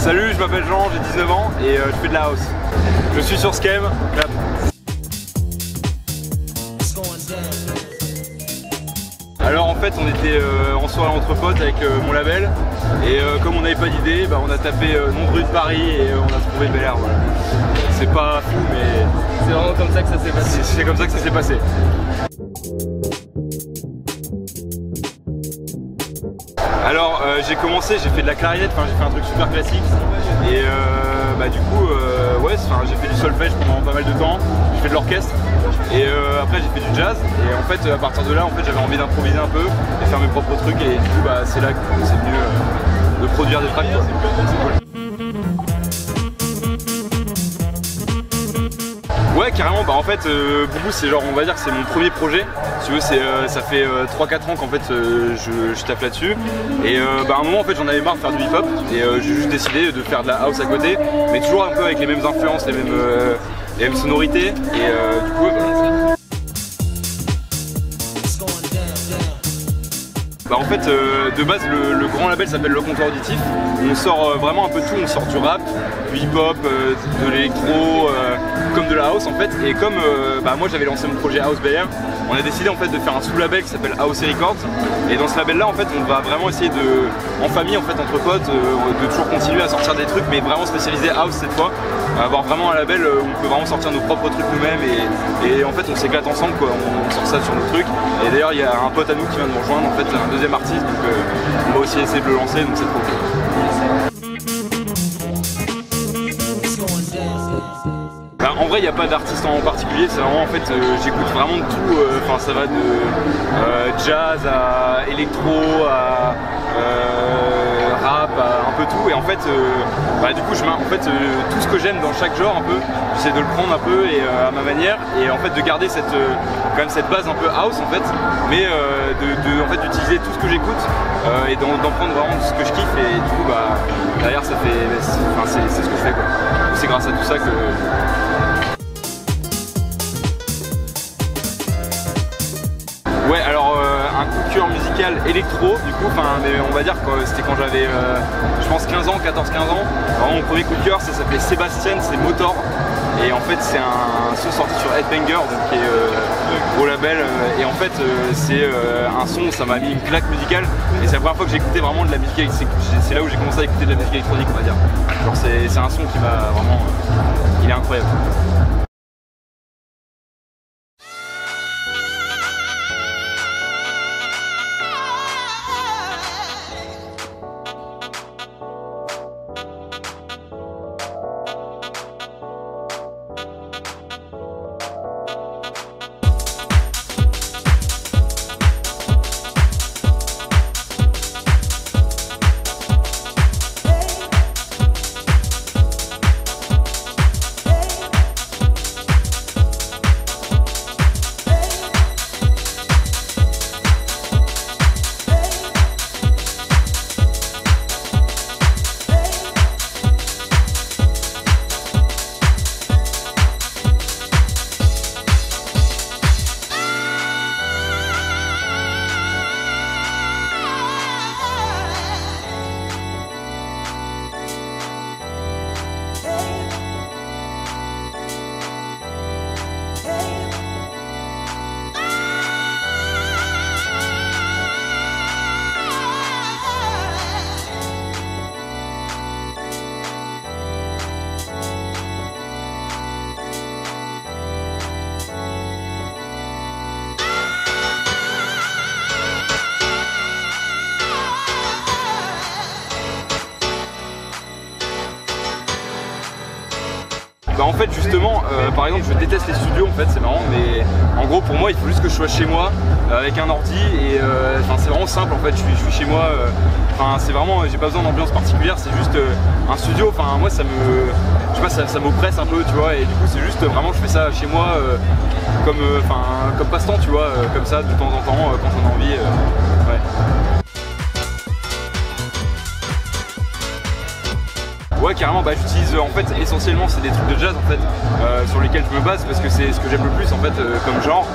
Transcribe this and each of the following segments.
Salut, je m'appelle Jean, j'ai 19 ans et je fais de la house. Je suis sur Scam. Clap. Alors en fait on était en soirée entre potes avec mon label et comme on n'avait pas d'idée, on a tapé nom de rue de Paris et on a trouvé Bel Air. Voilà. C'est pas fou mais c'est vraiment comme ça que ça s'est passé. C'est comme ça que ça s'est passé. Alors j'ai commencé, j'ai fait de la clarinette, j'ai fait un truc super classique et du coup ouais, j'ai fait du solfège pendant pas mal de temps, j'ai fait de l'orchestre et après j'ai fait du jazz et en fait à partir de là j'avais envie d'improviser un peu et faire mes propres trucs et du coup c'est là que c'est venu de produire des tracks. Ouais, carrément, en fait Boubou c'est genre, on va dire que c'est mon premier projet. Si tu veux, ça fait 3-4 ans qu'en fait je tape là-dessus. Et à un moment en fait j'en avais marre de faire du hip-hop et j'ai juste décidé de faire de la house à côté, mais toujours un peu avec les mêmes influences, les mêmes sonorités. Et du coup en fait de base le grand label s'appelle Le Comptoir Auditif. On sort vraiment un peu de tout, on sort du rap, du hip-hop, de l'électro, comme de la house en fait. Et comme moi j'avais lancé mon projet House Bel Air, on a décidé en fait de faire un sous-label qui s'appelle House Records. Et dans ce label là en fait on va vraiment essayer en famille en fait entre potes, de toujours continuer à sortir des trucs mais vraiment spécialisé house cette fois. Avoir vraiment un label où on peut vraiment sortir nos propres trucs nous-mêmes et en fait on s'éclate ensemble quoi, on sort ça sur nos trucs. Et d'ailleurs il y a un pote à nous qui vient de nous rejoindre en fait, un deuxième artiste, donc on va aussi essayer de le lancer, donc c'est trop cool. En vrai il n'y a pas d'artiste en particulier, c'est vraiment en fait j'écoute vraiment de tout, ça va de jazz à électro à rap, à un peu tout, et en fait du coup tout ce que j'aime dans chaque genre un peu, j'essaie de le prendre un peu et à ma manière et en fait de garder quand même cette base un peu house en fait, mais d'utiliser tout ce que j'écoute et d'en prendre vraiment ce que je kiffe et du coup derrière ça fait, c'est ce que je fais quoi. C'est grâce à tout ça que... Ouais, alors un coup de cœur musical électro du coup, mais on va dire que c'était quand j'avais je pense 15 ans, 14-15 ans. Vraiment mon premier coup de cœur ça s'appelait Sébastien, c'est Motor. Et en fait c'est un son sorti sur Headbanger, donc qui est au label, et en fait c'est un son, ça m'a mis une claque musicale et c'est la première fois que j'ai écouté vraiment de la musique électronique. C'est là où j'ai commencé à écouter de la musique électronique on va dire. Genre c'est un son qui m'a vraiment, il est incroyable. En fait justement, par exemple je déteste les studios en fait, c'est marrant, mais en gros pour moi il faut juste que je sois chez moi avec un ordi et c'est vraiment simple en fait, je suis chez moi, c'est vraiment, j'ai pas besoin d'ambiance particulière, c'est juste un studio, moi ça me, je sais pas, ça m'oppresse un peu tu vois, et du coup c'est juste vraiment je fais ça chez moi comme passe-temps tu vois, comme ça de temps en temps quand j'en ai envie, ouais. Ouais, carrément, bah j'utilise en fait essentiellement c'est des trucs de jazz en fait sur lesquels je me base parce que c'est ce que j'aime le plus en fait comme genre.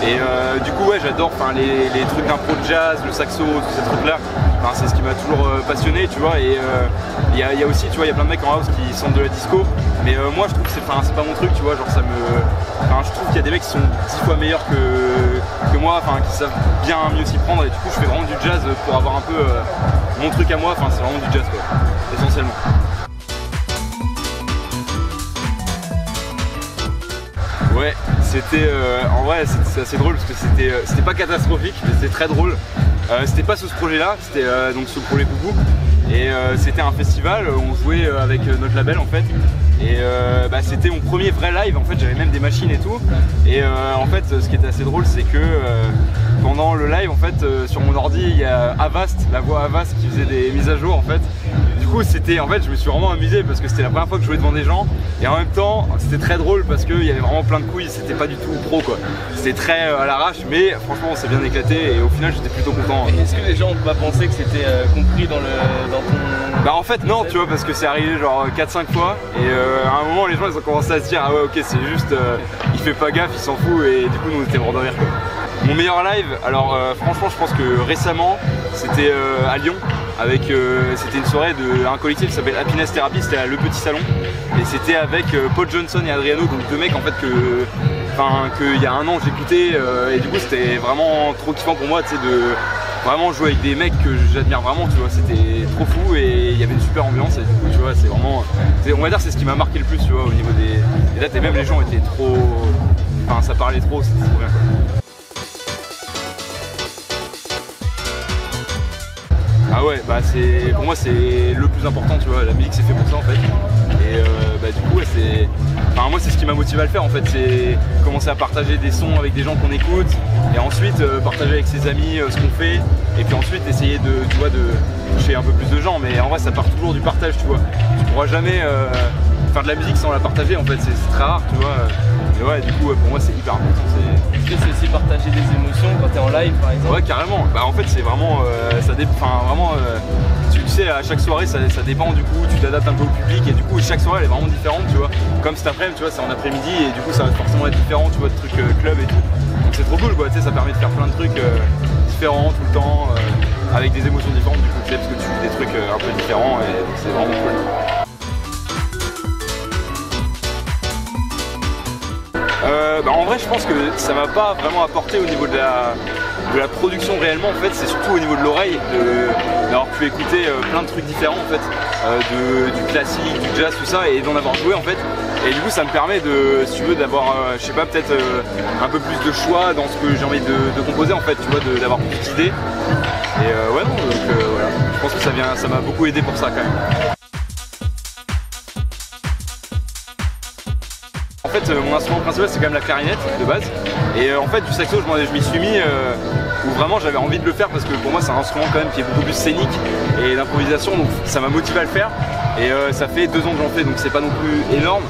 Et du coup ouais j'adore les trucs d'impro de jazz, le saxo, tous ces trucs là. Enfin, c'est ce qui m'a toujours passionné, tu vois. Et il y a aussi, tu vois, il y a plein de mecs en house qui sont de la disco. Mais moi je trouve que c'est pas mon truc, tu vois, genre ça me. Enfin, je trouve qu'il y a des mecs qui sont 10 fois meilleurs que moi, enfin qui savent bien mieux s'y prendre. Et du coup je fais vraiment du jazz pour avoir un peu mon truc à moi, enfin c'est vraiment du jazz quoi, essentiellement. Ouais, c'était en vrai c'est assez drôle parce que c'était pas catastrophique mais c'était très drôle. C'était pas sur ce projet là, c'était donc sur le projet Boubou et c'était un festival où on jouait avec notre label en fait et bah, c'était mon premier vrai live en fait, j'avais même des machines et tout et en fait ce qui était assez drôle c'est que pendant le live en fait sur mon ordi il y a Avast, la voix Avast qui faisait des mises à jour en fait. Du coup c'était en fait je me suis vraiment amusé parce que c'était la première fois que je jouais devant des gens et en même temps c'était très drôle parce qu'il y avait vraiment plein de couilles, c'était pas du tout pro quoi. C'était très à l'arrache mais franchement on s'est bien éclaté et au final j'étais plutôt content. Et est-ce que les gens ont pas pensé que c'était compris dans ton... Bah en fait non tu vois parce que c'est arrivé genre 4-5 fois et à un moment les gens ils ont commencé à se dire ah ouais ok c'est juste il fait pas gaffe, il s'en fout et du coup nous on était mort de rire quoi. Mon meilleur live, alors franchement je pense que récemment c'était à Lyon avec c'était une soirée d'un collectif qui s'appelle Happiness Therapy, c'était Le Petit Salon et c'était avec Paul Johnson et Adriano, donc deux mecs en fait qu'il y a un an j'écoutais et du coup c'était vraiment trop kiffant pour moi tu sais de vraiment jouer avec des mecs que j'admire vraiment tu vois, c'était trop fou et il y avait une super ambiance et du coup tu vois c'est vraiment, on va dire c'est ce qui m'a marqué le plus tu vois au niveau des dates et même les gens étaient trop, enfin ça parlait trop, c'était trop bien quoi. Ah ouais, bah pour moi c'est le plus important tu vois, la musique c'est fait pour ça en fait et bah du coup ouais, moi c'est ce qui m'a motivé à le faire en fait, c'est commencer à partager des sons avec des gens qu'on écoute et ensuite partager avec ses amis ce qu'on fait et puis ensuite essayer tu vois, de toucher un peu plus de gens mais en vrai ça part toujours du partage tu vois, tu pourras jamais faire de la musique sans la partager en fait, c'est très rare tu vois. Et ouais, du coup, pour moi, c'est hyper important. Est-ce que c'est aussi partager des émotions quand t'es en live, par exemple? Ouais, carrément. Bah, en fait, c'est vraiment, tu sais, à chaque soirée, ça dépend. Du coup, tu t'adaptes un peu au public et du coup, chaque soirée, elle est vraiment différente, tu vois. Comme cet après-midi, tu vois, c'est en après-midi et du coup, ça va forcément être différent, tu vois, de trucs club et tout. Donc c'est trop cool, quoi. Tu sais, ça permet de faire plein de trucs différents tout le temps, avec des émotions différentes. Du coup, tu sais, parce que tu vis des trucs un peu différents et donc c'est vraiment cool. Bah en vrai je pense que ça m'a pas vraiment apporté au niveau de la production réellement en fait, c'est surtout au niveau de l'oreille d'avoir pu écouter plein de trucs différents en fait, du classique, du jazz, tout ça et d'en avoir joué en fait. Et du coup ça me permet de, si tu veux, d'avoir, je sais pas, peut-être un peu plus de choix dans ce que j'ai envie de composer en fait, tu vois, d'avoir plus d'idées. Et ouais non, donc voilà, je pense que ça m'a beaucoup aidé pour ça quand même. En fait mon instrument principal c'est quand même la clarinette de base et en fait du saxo je m'y suis mis où vraiment j'avais envie de le faire parce que pour moi c'est un instrument quand même qui est beaucoup plus scénique et d'improvisation donc ça m'a motivé à le faire et ça fait 2 ans que j'en fais donc c'est pas non plus énorme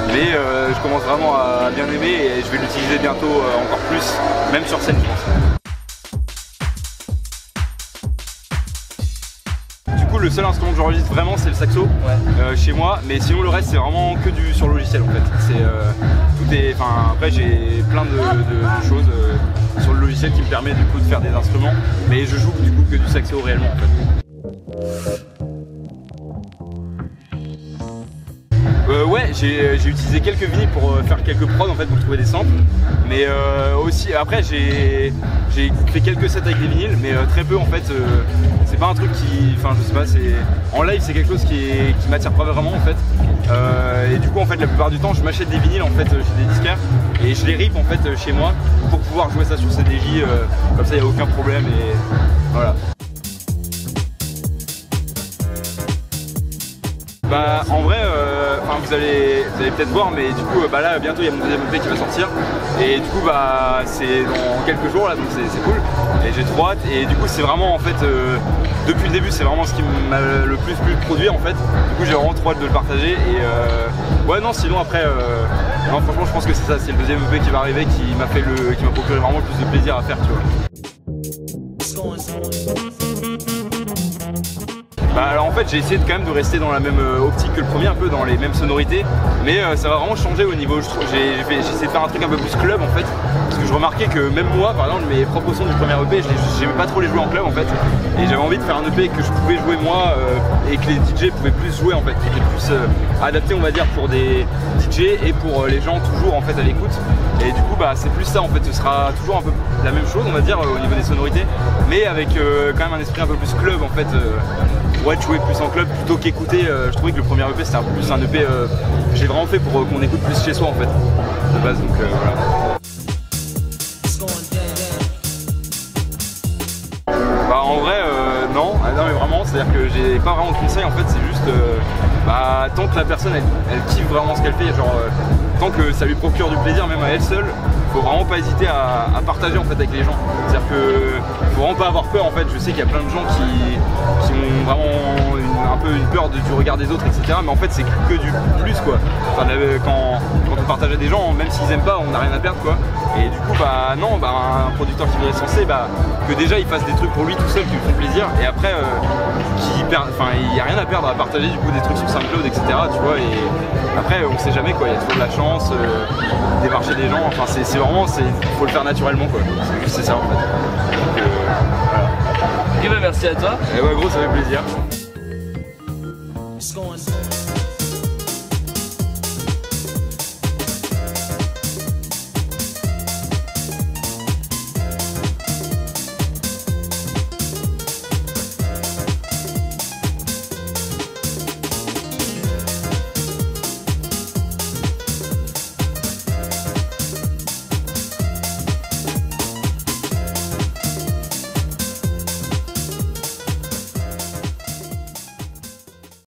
mais je commence vraiment à bien aimer et je vais l'utiliser bientôt encore plus, même sur scène je pense. Le seul instrument que j'enregistre vraiment c'est le saxo chez moi, mais sinon le reste c'est vraiment que sur le logiciel en fait. Tout est, enfin après j'ai plein de choses sur le logiciel qui me permet du coup de faire des instruments, mais je joue du coup que du saxo réellement en fait. Ouais, j'ai utilisé quelques vinyles pour faire quelques prods en fait pour trouver des samples, mais aussi après j'ai fait quelques sets avec des vinyles, mais très peu en fait. C'est pas un truc qui, enfin je sais pas, en live c'est quelque chose qui m'attire pas vraiment en fait. Et du coup en fait la plupart du temps je m'achète des vinyles en fait chez des disquaires et je les rip en fait chez moi pour pouvoir jouer ça sur CDJ, comme ça il n'y a aucun problème et voilà. Bah en vrai, vous allez peut-être voir, mais du coup bah là bientôt il y a mon deuxième EP qui va sortir et du coup bah c'est dans quelques jours là donc c'est cool et j'ai trop hâte et du coup c'est vraiment en fait depuis le début c'est vraiment ce qui m'a le plus plu de produire en fait, du coup j'ai vraiment trop hâte de le partager et ouais non sinon après non franchement je pense que c'est ça, c'est le deuxième EP qui va arriver qui m'a procuré vraiment le plus de plaisir à faire tu vois. Bah alors en fait j'ai essayé quand même de rester dans la même optique que le premier, un peu dans les mêmes sonorités, mais ça va vraiment changer au niveau, j'ai essayé de faire un truc un peu plus club en fait, parce que je remarquais que même moi par exemple mes propres sons du premier EP, j'aimais pas trop les jouer en club en fait, et j'avais envie de faire un EP que je pouvais jouer moi et que les DJ pouvaient plus jouer en fait, qui était plus adapté on va dire pour des DJ et pour les gens toujours en fait à l'écoute, et du coup bah c'est plus ça en fait, ce sera toujours un peu la même chose on va dire au niveau des sonorités, mais avec quand même un esprit un peu plus club en fait. Ouais, de jouer plus en club plutôt qu'écouter. Je trouvais que le premier EP c'était un peu plus un EP que j'ai vraiment fait pour qu'on écoute plus chez soi en fait de base, donc voilà. Bah en vrai non, non mais vraiment, c'est à dire que j'ai pas vraiment de conseils en fait, c'est juste bah, tant que la personne elle kiffe vraiment ce qu'elle fait, genre tant que ça lui procure du plaisir même à elle seule, faut vraiment pas hésiter à partager en fait avec les gens. C'est-à-dire que faut vraiment pas avoir peur en fait. Je sais qu'il y a plein de gens qui ont vraiment un peu une peur du regard des autres, etc. Mais en fait c'est que du plus quoi. Enfin, quand on partage à des gens, même s'ils aiment pas, on n'a rien à perdre quoi. Et du coup bah non, bah, un producteur qui est censé que déjà il fasse des trucs pour lui tout seul qui lui font plaisir, et après il n'y a rien à perdre à partager du coup des trucs sur SoundCloud, etc. Tu vois, et après on sait jamais quoi, il y a toujours de la chance, démarcher des gens, enfin c'est vraiment, faut le faire naturellement quoi, c'est ça en fait. Donc, voilà. Et bah merci à toi. Et ouais gros, ça fait plaisir.